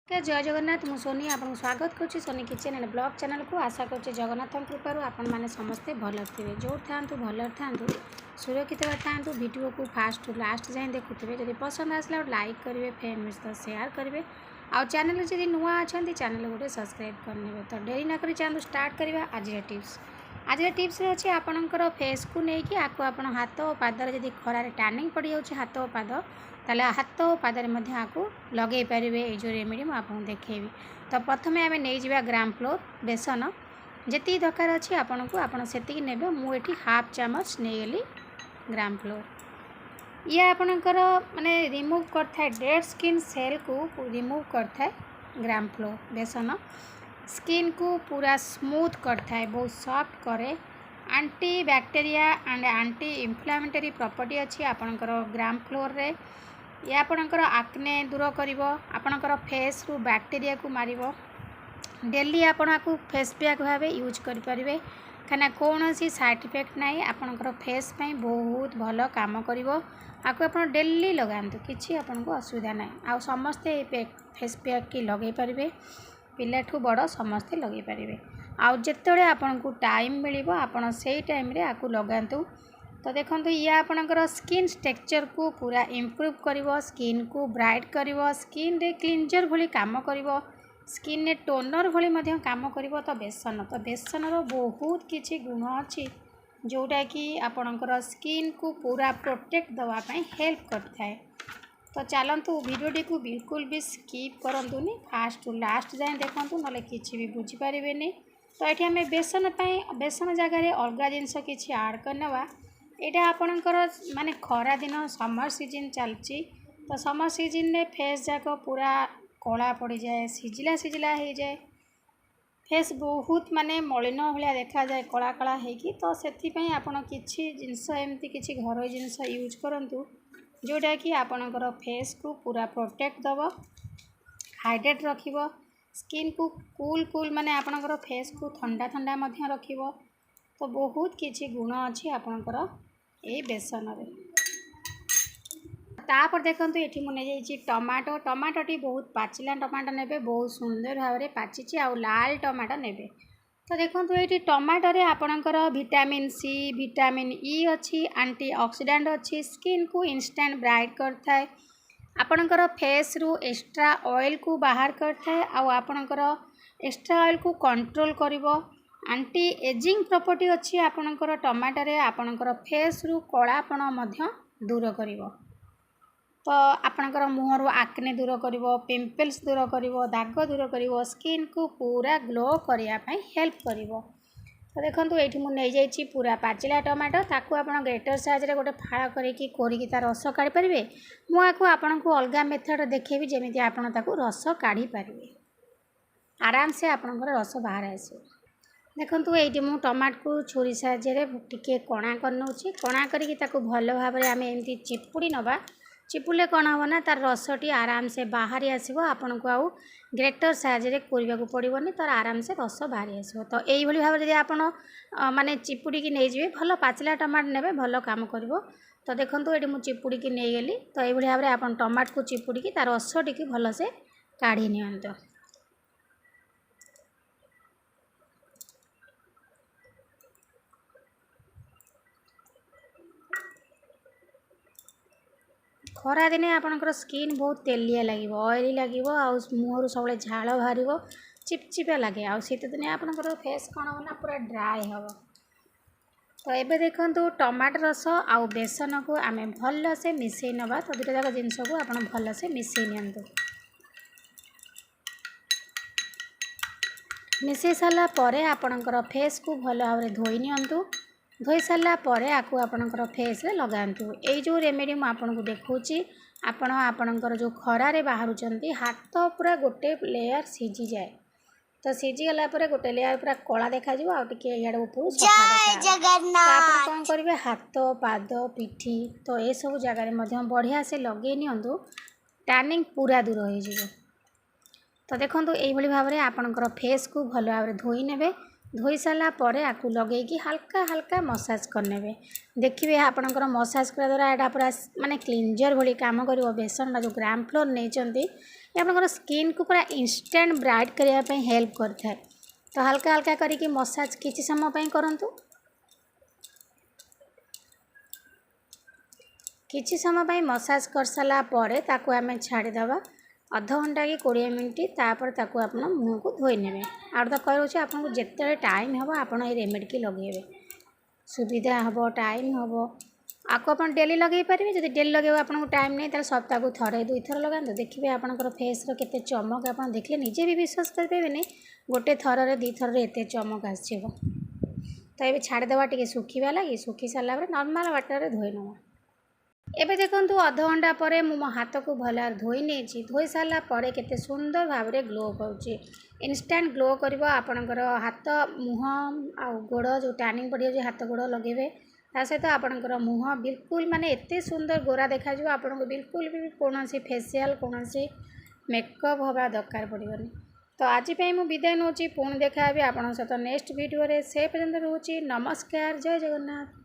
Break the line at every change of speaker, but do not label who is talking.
जय जगन्नाथ मु सोनी आपको स्वागत करुँच Soni kitchen and blog channel को आशा कर जगन्नाथ कृपार आपण मैंने समस्ते भल थे जो था भल था सुरक्षित था वीडियो को फास्ट टू लास्ट जाए देखुए जब पसंद आसला लाइक करेंगे फ्रेंड सहित सेयार करेंगे आउ चैनल जब नुआ अच्छा चैनल गोटे सब्सक्राइब करने तो डेरी नक चैनल स्टार्ट करवा आज टिप्स अच्छे आपणकर फेस को लेकिन आपको आप हाथ और पादर जब खरार टैनिंग पड़ जाऊँच हाथ और पाद ताले हाथ और पादर आपको लगे पारे ये जो रेमेडी मुझे देखेबी। तो प्रथम आम नहीं जावा ग्राम फ्लोर बेसन जी दरकार अच्छी आपन को आप ने मुझे हाफ चामच नहीं गली ग्राम फ्लोर ये आपणकर माने रिमूव करता डेड स्किन सेल को रिमूव करता ग्राम फ्लोर बेसन स्किन को पूरा स्मूथ करता है बहुत सॉफ्ट करे anti bacteria and anti inflammatory property अच्छी आपणकर ग्राम फ्लोर रे ये आपणकर आक्ने दूर कर आपणकर फेस रु बैक्टीरिया को मारिबो डेली आपण को फेस पैक भाव यूज करें कहीं कौन सी साइड इफेक्ट ना आपणकर फेस पे बहुत भल काम कर आपको आप डेली लगातु कि आपको असुविधा ना आ समस्ते फेस पैक की लगे पारे पिलाठू बड़ समस्ते लगे पारे आउ जिते आपन को टाइम मिल आपड़ से टाइम रे आपको लगातु। तो देखो ये आपणकर स्किन टेक्सचर को पूरा इम्प्रूव कर स्किन को ब्राइट कर स्किन रे क्लींजर भली काम कर स्किन रे टोनर भली मध्य काम कर तो बेसन बहुत किछि गुण अच्छी जोटा कि आपणकर स्किन को पूरा प्रोटेक्ट दवाई हेल्प करता है। तो चलतु वीडियोटी को बिल्कुल भी स्किप करंतुनी फास्ट टू लास्ट जाए देखूँ ना कि भी बुझीपारे। तो ये आम बेसन जगार अलग जिनस कि आड करवा यहाँ आपणकर माने खरा दिन समर सीजन चलती तो समर सीजन में फेस जाक पूरा कला पड़ जाए सिझला सिझला हो जाए फेस बहुत माने मलिन भाया देखा जाए कला कला होगी। तो से आपड़ किसी जिनस एमती किसी घर जिनस यूज करूँ जोटा कि आपणकर फेस को पूरा प्रोटेक्ट दब हाइड्रेट रखिब स्किन को कूल कूल माने आपणकर फेस को ठंडा ठंडा मध्य रखिब। तो बहुत किछि गुण अच्छी आपणकर ए बेसन रे। तापर देखंतु एठी मुने जाइछि टमाटो टमाटोटी बहुत पाचिला टमाटो नेबे बहुत सुंदर भाव में पाचिछि आ लाल टमाटो नेबे। तो देखो ये टमाटो रे आपणकर विटामिन सी विटामिन ई अच्छी एंटी ऑक्सीडेंट अच्छी स्किन को इंस्टेंट ब्राइट करता है आपणकर फेस रु एक्स्ट्रा ऑयल को बाहर करता है आपणकर एक्स्ट्रा ऑयल को कंट्रोल करिवो एंटी एजिंग प्रॉपर्टी अच्छी आपणकर टमाटो रे आपणकर फेस रु कलापण मध्य दूर करिवो। तो आपणकर मुहर आक्ने दूर करिवो पिंपल्स दूर करिवो दाग दूर करिवो स्किन को पूरा ग्लो करने हेल्प करिवो। तो देखो ये मुझे पूरा पाचिला टमाटो ताकू आप ग्रेटर साइज रे गोटे फाड़ करके कोरिकी तार रस काढ़ी पारे मुझे आपन को अलग मेथड देखेबी जमी आपन ताकू रस काढ़ी पारे आराम से आपनकर रस बाहर आसो। देखो ये मु टमाट को छुरी साहाय्य टिके कणा करनौछि कणा करके ताकू भल भाव में आम एमती चिपुड़ी नवा चिपुले कौन हम ना तार रसटी आराम से बाहरी आसो आपन को आउ ग्रेटर साहाय्य कोरिबा को पड़ोनी तार आराम से रस बाहरी आसो। तो यही भाव जब आप माने चिपुड़ी की नहीं जाए भल पाचिला टमाट ने भल काम कर। तो देखो ये मुझे चिपुड़ी की नहीं गली तो ये भाव में आप टमाट को चिपुड़ी की तार रस टी भल से काढ़ी नियंतु। खरा दिने आपणकर स्किन बहुत तेलिया लगे ऑयली लगे मुहर सब झाल बाहर चिपचिपा लगे आ शीत दिने आपणकर फेस कौन हम ना पूरा ड्राए हम। तो ये देखो टमाटो रस आउ बेसन को आम भल से मिसई नवा तो दुटा जाक जिनस को आप भल से मिसई नियंतु। मिसई सारा परे आपणकर फेस को भल भाव धोई नियंतु धोई सारा पर आपको आपणकर फेस रे लगातु। ये जो रेमेडी मुझे आपको देखौछि आपणकर जो खरारे बाहर हाथ पूरा गोटे लेयर सीझी जाए तो सीझी गला पर गोटे लेयर पूरा कला देखा जिवो आ टिके याड ऊपर सफा देखा कौन करेंगे हाथ पाद पिठी तो ये सब जगह में बढ़िया से लगे नियंतु टैनिंग पूरा दूर हो। तो देखो ये भाव में आपणकर फेस को भल भाव धोई नेबे धोई सारा पर आपको लगेगी हल्का हल्का मसाज करने देखिए आपणकर मसाज करा द्वारा यहाँ पूरा माने क्लींजर भली काम कर बेसन जो ग्राम फ्लोर नहीं आपणकर स्किन को पूरा इंस्टेंट ब्राइट करने हेल्प करता है। तो हल्का हल्का करके मसाज किसी समय करंतु। किसी समय मसाज कर सारा पर ताकू आम छाड़ीदे अध घंटा कि 20 मिनट तापर ताकू आप मुँह को धोई ने आउ तो कहूँ आपको जिते टाइम हम आप रेमेडी की लगे सुविधा हम टाइम हम आपको आप डेली लगे पारे जब डेली लगे आपको टाइम नहीं तो सप्ताह को थरे 2 थर लगाते देखिए आपंकर फेस के चमक आप देखिए निजे भी विश्वास करेंगे गोटे थर 2 थर एत चमक आसो। तो ये छाड़ीदे टे सुखा लगे सुखी सारा नॉर्मल वाटर धोई नवा। एबे देखंतु अध घंटा पर मो हाथ को भल धोई नहीं धोई सारा पर केते सुंदर भाव में ग्लो करुच्ची इंस्टांट ग्लो कर आपणकर हाथ मुँह आ गोड़ जो टैनिंग पड़ जाए हाथ गोड़ लगे ता सहित आपणकर मुँह बिल्कुल माने एते सुंदर गोरा देखा आपन को बिल्कुल भी कौन फेसियाल कौन मेकअप हवा दरकार पड़ोनी। तो आज मुझे विदाय नौची पुणी देखा आपन सहित नेक्स्ट वीडियो से पर्यंत रोची नमस्कार जय जगन्नाथ।